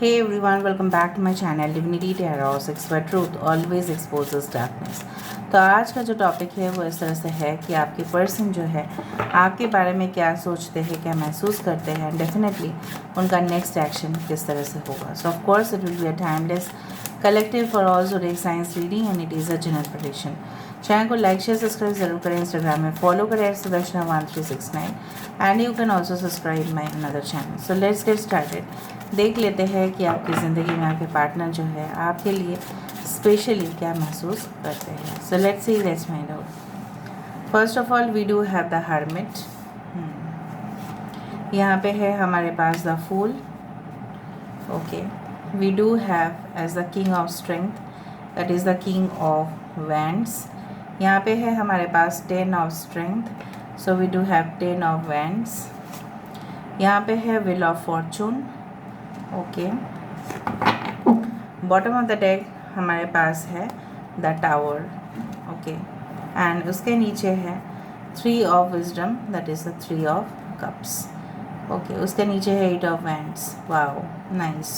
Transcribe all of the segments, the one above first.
Hey everyone, welcome back to my channel Divinity Tarot 6 where truth always exposes darkness। तो आज का जो topic है वो इस तरह से है कि आपके पर्सन जो है आपके बारे में क्या सोचते हैं, क्या महसूस करते हैं, डेफिनेटली उनका नेक्स्ट एक्शन किस तरह से होगा। सो of course it will be a timeless collective for all zodiac science reading and it is a general prediction. Channel को लाइक शेयर सब्सक्राइब जरूर करें, इंस्टाग्राम में फॉलो करें @Sudashna1369 and you can also subscribe my another channel. So let's get started. देख लेते हैं कि आपकी ज़िंदगी में आपके पार्टनर जो है आपके लिए स्पेशली क्या महसूस करते हैं। So let's see, let's find out. First of all we do have the hermit. यहाँ पे है हमारे पास the fool. Okay, we do have as the king of strength, that is the king of wands. यहाँ पे है हमारे पास 10 of strength, so we do have 10 of wands. यहाँ पे है wheel of fortune. Okay, bottom of the deck हमारे पास है द टावर। ओके, एंड उसके नीचे है 3 of wisdom, that is the 3 of cups. Okay, उसके नीचे है 8 of wands. Wow, nice.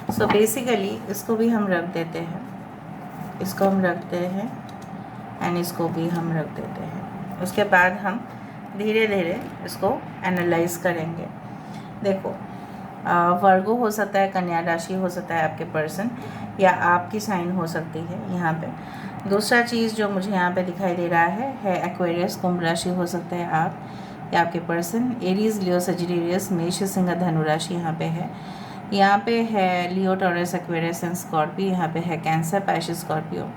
So basically इसको भी हम रख देते हैं, इसको हम रखते हैं एंड इसको भी हम रख देते हैं। उसके बाद हम धीरे धीरे इसको एनालाइज करेंगे। देखो, वर्गो हो सकता है, कन्या राशि हो सकता है आपके पर्सन, या आपकी साइन हो सकती है यहाँ पे। दूसरा चीज़ जो मुझे यहाँ पे दिखाई दे रहा है एक्वेरियस, कुंभ राशि हो सकता है आप या आपके पर्सन। एरीज, लियो, सजिटेरियस, मेष, सिंह, धनु राशि यहाँ पे है। यहाँ पे है लियो, टॉरस, एक्वेरियस एंड स्कॉर्पियो। यहाँ पे है कैंसर, पैश, स्कॉर्पियो,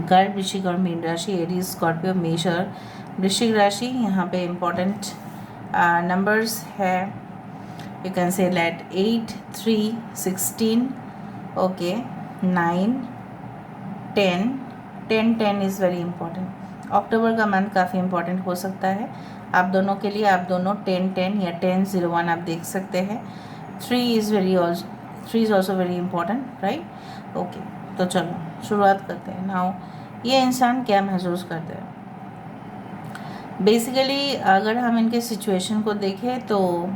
कर्क, वृश्चिक और मीन राशि, एरीज, स्कॉर्पियो, मेष और वृश्चिक राशि। यहाँ पे इम्पोर्टेंट नंबर्स है, you can say let 8, 3, 16, okay, 9, 10। 10 is very important. अक्टूबर का मंथ काफ़ी इंपॉर्टेंट हो सकता है आप दोनों के लिए। आप दोनों 10 या 1001 आप देख सकते हैं। 3 is also very important, right. Okay, तो चलो शुरुआत करते हैं। नाउ ये इंसान क्या महसूस करते हैं बेसिकली, अगर हम इनके सिचुएशन को देखें तो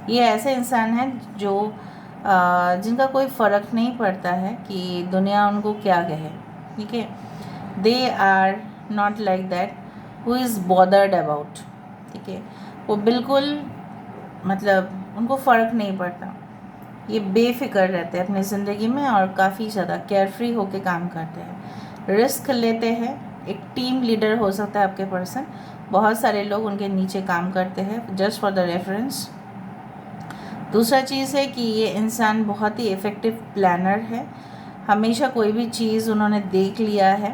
ये ऐसे इंसान हैं जो जिनका कोई फ़र्क नहीं पड़ता है कि दुनिया उनको क्या कहे, ठीक है। They are not like that who is bothered about, ठीक है। वो बिल्कुल मतलब उनको फ़र्क नहीं पड़ता। ये बेफिक्र रहते हैं अपनी ज़िंदगी में और काफ़ी ज़्यादा केयरफ्री होकर काम करते हैं, रिस्क लेते हैं। एक टीम लीडर हो सकता है आपके पर्सन, बहुत सारे लोग उनके नीचे काम करते हैं, जस्ट फॉर द रेफरेंस। दूसरा चीज़ है कि ये इंसान बहुत ही इफ़ेक्टिव प्लानर है। हमेशा कोई भी चीज़ उन्होंने देख लिया है,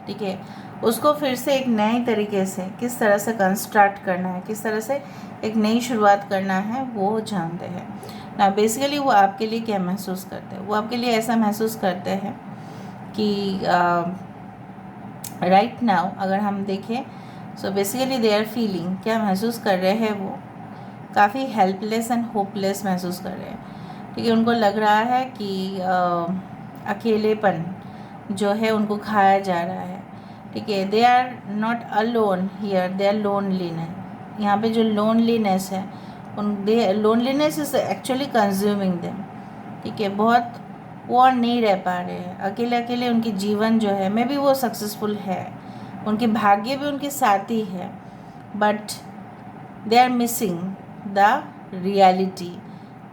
ठीक है, उसको फिर से एक नए तरीके से किस तरह से कंस्ट्रक्ट करना है, किस तरह से एक नई शुरुआत करना है, वो जानते हैं ना। बेसिकली वो आपके लिए क्या महसूस करते हैं, वो आपके लिए ऐसा महसूस करते हैं कि राइट नाउ अगर हम देखें, so basically they are feeling, क्या महसूस कर रहे हैं, वो काफ़ी हेल्पलेस एंड होपलेस महसूस कर रहे हैं, ठीक है। उनको लग रहा है कि अकेलेपन जो है उनको खाया जा रहा है, ठीक है। They are not alone here, they are loneliness. यहाँ पे जो लोनलीनेस है, loneliness is actually consuming them, ठीक है। बहुत वो और नहीं रह पा रहे हैं, अकेले अकेले उनकी जीवन जो है, मे बी वो सक्सेसफुल है, उनके भाग्य भी उनके साथ ही है, but they are missing the reality,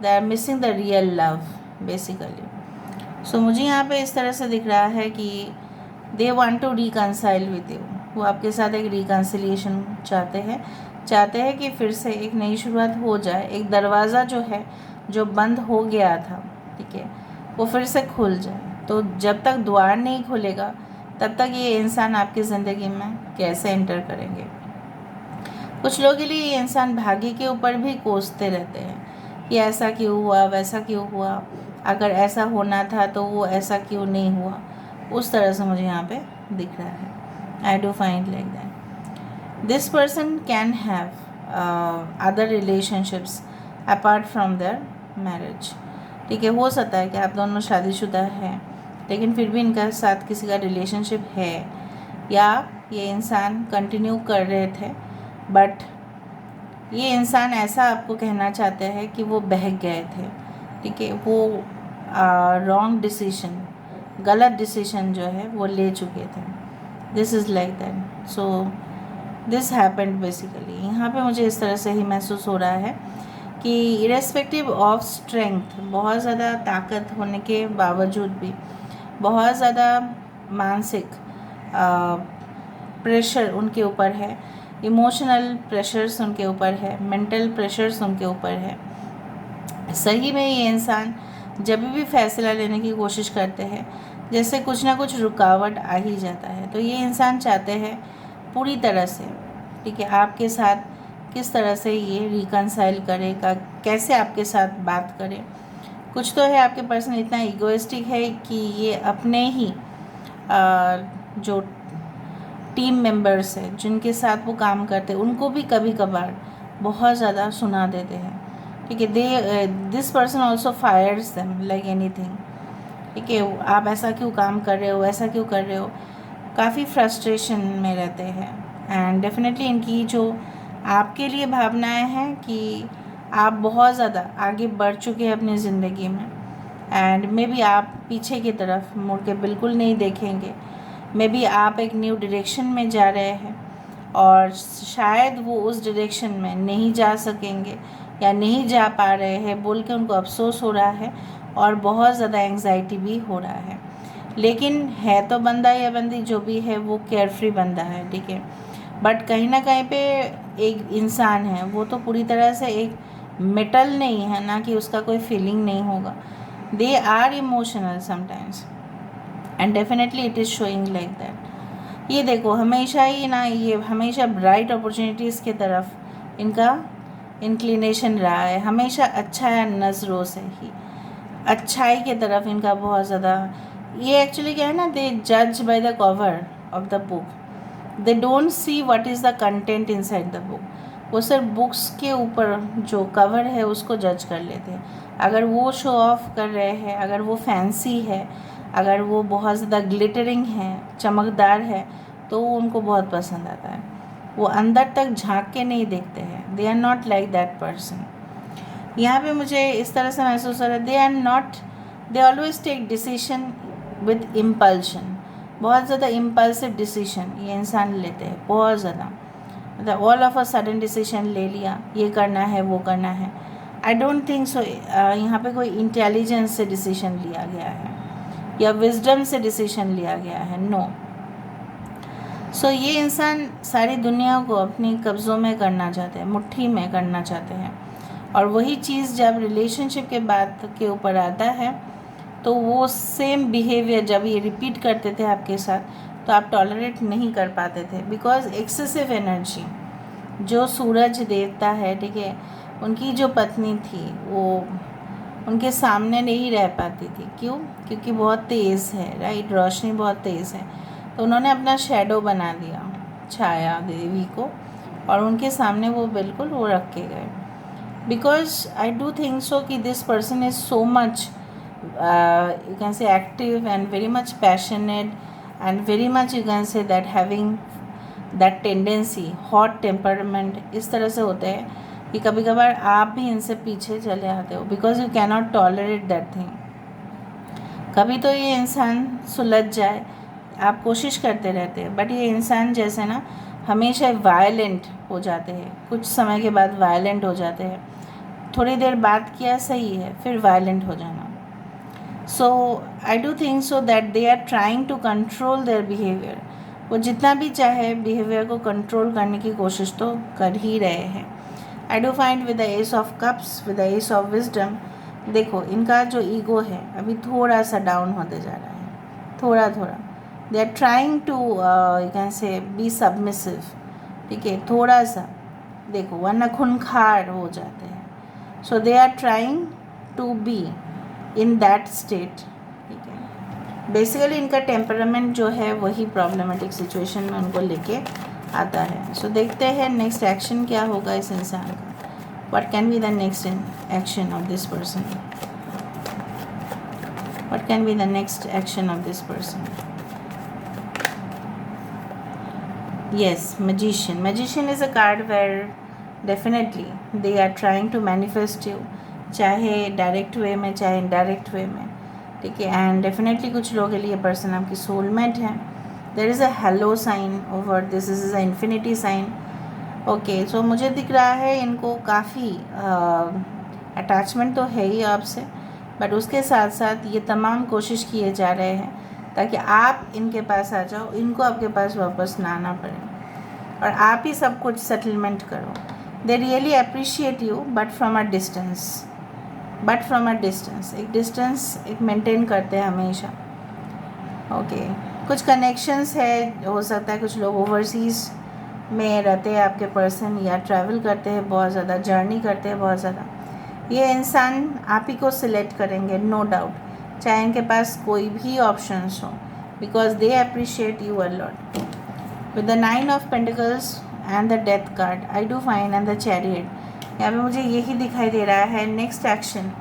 they are missing the real love basically. So मुझे यहाँ पे इस तरह से दिख रहा है कि they want to reconcile with you. वो आपके साथ एक रिकन्सिलिएशन चाहते हैं कि फिर से एक नई शुरुआत हो जाए, एक दरवाज़ा जो है जो बंद हो गया था, ठीक है, वो फिर से खुल जाए। तो जब तक द्वार नहीं खुलेगा तब तक ये इंसान आपकी ज़िंदगी में कैसे एंटर करेंगे। कुछ लोगों के लिए ये इंसान भाग्य के ऊपर भी कोसते रहते हैं कि ऐसा क्यों हुआ, वैसा क्यों हुआ, अगर ऐसा होना था तो वो ऐसा क्यों नहीं हुआ। उस तरह से मुझे यहाँ पे दिख रहा है। आई do find like that this person can have other relationships apart from there marriage, ठीक है। हो सकता है कि आप दोनों शादीशुदा हैं लेकिन फिर भी इनका साथ किसी का रिलेशनशिप है, या ये इंसान कंटिन्यू कर रहे थे, बट ये इंसान ऐसा आपको कहना चाहते हैं कि वो बहक गए थे, ठीक है, वो रॉन्ग डिसीजन, गलत डिसीजन जो है वो ले चुके थे. This is like that. So this happened basically. यहाँ पे मुझे इस तरह से ही महसूस हो रहा है कि इरेस्पेक्टिव ऑफ स्ट्रेंथ, बहुत ज़्यादा ताकत होने के बावजूद भी बहुत ज़्यादा मानसिक प्रेशर उनके ऊपर है, इमोशनल प्रेशर्स उनके ऊपर है, मेंटल प्रेशर्स उनके ऊपर है. सही में ये इंसान जब भी फैसला लेने की कोशिश करते हैं, जैसे कुछ ना कुछ रुकावट आ ही जाता है. तो ये इंसान चाहते हैं पूरी तरह से, ठीक है, आपके साथ किस तरह से ये रिकनसाइल करेगा, कैसे आपके साथ बात करे. कुछ तो है आपके पर्सन इतना ईगोइस्टिक है कि ये अपने ही जो टीम मेंबर्स है जिनके साथ वो काम करते हैं उनको भी कभी कभार बहुत ज़्यादा सुना देते हैं. ठीक है, this person also fires them like anything. ठीक है, आप ऐसा क्यों काम कर रहे हो, ऐसा क्यों कर रहे हो. काफ़ी फ्रस्ट्रेशन में रहते हैं. एंड डेफिनेटली इनकी जो आपके लिए भावनाएं हैं कि आप बहुत ज़्यादा आगे बढ़ चुके हैं अपनी ज़िंदगी में, एंड मे बी आप पीछे की तरफ मुड़ के बिल्कुल नहीं देखेंगे. मे बी आप एक न्यू डायरेक्शन में जा रहे हैं और शायद वो उस डायरेक्शन में नहीं जा सकेंगे या नहीं जा पा रहे हैं बोल के उनको अफसोस हो रहा है और बहुत ज़्यादा एंग्जाइटी भी हो रहा है. लेकिन है तो बंदा या बंदी जो भी है वो केयरफ्री बंदा है. ठीक है, बट कहीं ना कहीं पे एक इंसान है, वो तो पूरी तरह से एक मेटल नहीं है ना कि उसका कोई फीलिंग नहीं होगा. They are emotional sometimes and definitely it is showing like that. ये देखो हमेशा ही ना, ये हमेशा ब्राइट अपॉर्चुनिटीज़ की तरफ इनका इंक्लिनेशन रहा है. हमेशा अच्छा नज़रों से ही अच्छाई की तरफ इनका बहुत ज़्यादा. ये एक्चुअली क्या है ना, दे जज by the cover of the book. They don't see what is the content inside the book. वो सिर्फ बुक्स के ऊपर जो कवर है उसको जज कर लेते हैं. अगर वो शो ऑफ कर रहे हैं, अगर वो फैंसी है, अगर वो बहुत ज़्यादा ग्लिटरिंग है, चमकदार है, तो वो उनको बहुत पसंद आता है. वो अंदर तक झांक के नहीं देखते हैं. They are not like that person. यहाँ पे मुझे इस तरह से महसूस हो रहा है, they are not, they always take decision with impulsion. बहुत ज़्यादा इम्पल्सिव डिसीजन ये इंसान लेते हैं, बहुत ज़्यादा. मतलब all of a sudden decision ले लिया, ये करना है वो करना है. आई डोंट थिंक सो यहाँ पे कोई इंटेलिजेंस से डिसीजन लिया गया है या विजडम से डिसीजन लिया गया है. नो. सो ये इंसान सारी दुनिया को अपनी कब्ज़ों में करना चाहते हैं, मुट्ठी में करना चाहते हैं. और वही चीज़ जब रिलेशनशिप के बात के ऊपर आता है तो वो सेम बिहेवियर जब ये रिपीट करते थे आपके साथ तो आप टॉलरेट नहीं कर पाते थे. बिकॉज एक्सेसिव एनर्जी जो सूरज देवता है, ठीक है, उनकी जो पत्नी थी वो उनके सामने नहीं रह पाती थी. क्यों? क्योंकि बहुत तेज़ है, राइट, रोशनी बहुत तेज़ है. तो उन्होंने अपना शैडो बना दिया, छाया देवी को, और उनके सामने वो बिल्कुल वो रख के गए. Because I do think so कि this person is so much you can say active and very much passionate and very much you can say that having that tendency, hot temperament. इस तरह से होते हैं कि कभी कभार आप भी इनसे पीछे चले आते हो because you cannot tolerate that thing. कभी तो ये इंसान सुलझ जाए, आप कोशिश करते रहते हैं, बट ये इंसान जैसे ना हमेशा वायलेंट हो जाते हैं. कुछ समय के बाद वायलेंट हो जाते हैं. थोड़ी देर बात किया सही है, फिर वायलेंट हो जाना. So I do think so that they are trying to control their behaviour. वो जितना भी चाहे बिहेवियर को कंट्रोल करने की कोशिश तो कर ही रहे हैं. आई do find with the S of cups, with the S of wisdom, देखो इनका जो ईगो है अभी थोड़ा सा डाउन होते जा रहा है, थोड़ा थोड़ा. They are trying to you can say be submissive. ठीक है, थोड़ा सा देखो, वरना खूंखार हो जाते हैं. So they are trying to be in that state. ठीक है, बेसिकली इनका टेम्परामेंट जो है वही प्रॉब्लमेटिक सिचुएशन में उनको लेके आता है. सो देखते हैं नेक्स्ट एक्शन क्या होगा इस इंसान का. What can be the next action of this person. What can be the next action of this person. Yes, magician. Magician is a card where definitely they are trying to manifest you. चाहे direct way में चाहे indirect way में, ठीक है। And definitely कुछ लोगों के लिए पर्सन आपकी सोलमेट है। There is a halo sign over this, is a infinity sign. Okay, so मुझे दिख रहा है इनको काफ़ी अटैचमेंट तो है ही आपसे, बट उसके साथ साथ ये तमाम कोशिश किए जा रहे हैं ताकि आप इनके पास आ जाओ, इनको आपके पास वापस ना आना पड़े और आप ही सब कुछ सेटलमेंट करो। They really appreciate you but from a distance, एक डिस्टेंस एक मेंटेन करते हैं हमेशा। ओके, कुछ कनेक्शंस है, हो सकता है कुछ लोग ओवरसीज़ में रहते हैं आपके पर्सन, या ट्रैवल करते हैं बहुत ज़्यादा, जर्नी करते हैं बहुत ज़्यादा। ये इंसान आप ही को सिलेक्ट करेंगे नो डाउट, चाहे इनके पास कोई भी ऑप्शंस हो, because they appreciate you a lot. With the 9 of pentacles and the death card I do find and the chariot, यहाँ पे मुझे यही दिखाई दे रहा है। नेक्स्ट एक्शन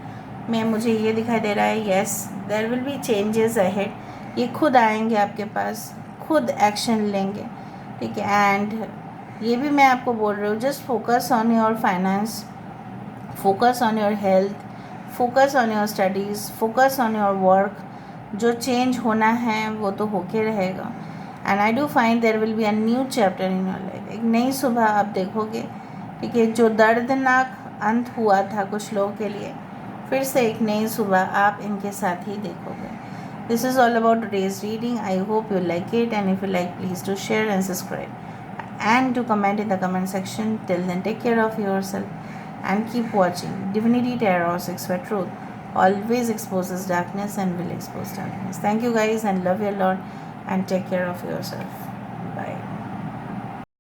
में मुझे ये दिखाई दे रहा है, yes there will be changes ahead, ये खुद आएंगे आपके पास, खुद एक्शन लेंगे, ठीक है। एंड ये भी मैं आपको बोल रही हूँ, just focus on your finance, focus on your health, focus on your studies, focus on your work. जो चेंज होना है वो तो होके रहेगा। And I do find there will be a new chapter in your life, एक नई सुबह आप देखोगे, ठीक है। जो दर्दनाक अंत हुआ था कुछ लोगों के लिए, फिर से एक नई सुबह आप इनके साथ ही देखोगे। This is all about today's reading. I hope you like it, and if you like, please do share and subscribe and to comment in the comment section. Till then, take care of yourself and keep watching Divinity Tarot 6, where truth always exposes darkness and will expose darkness. Thank you guys, and love you a lot, and take care of yourself.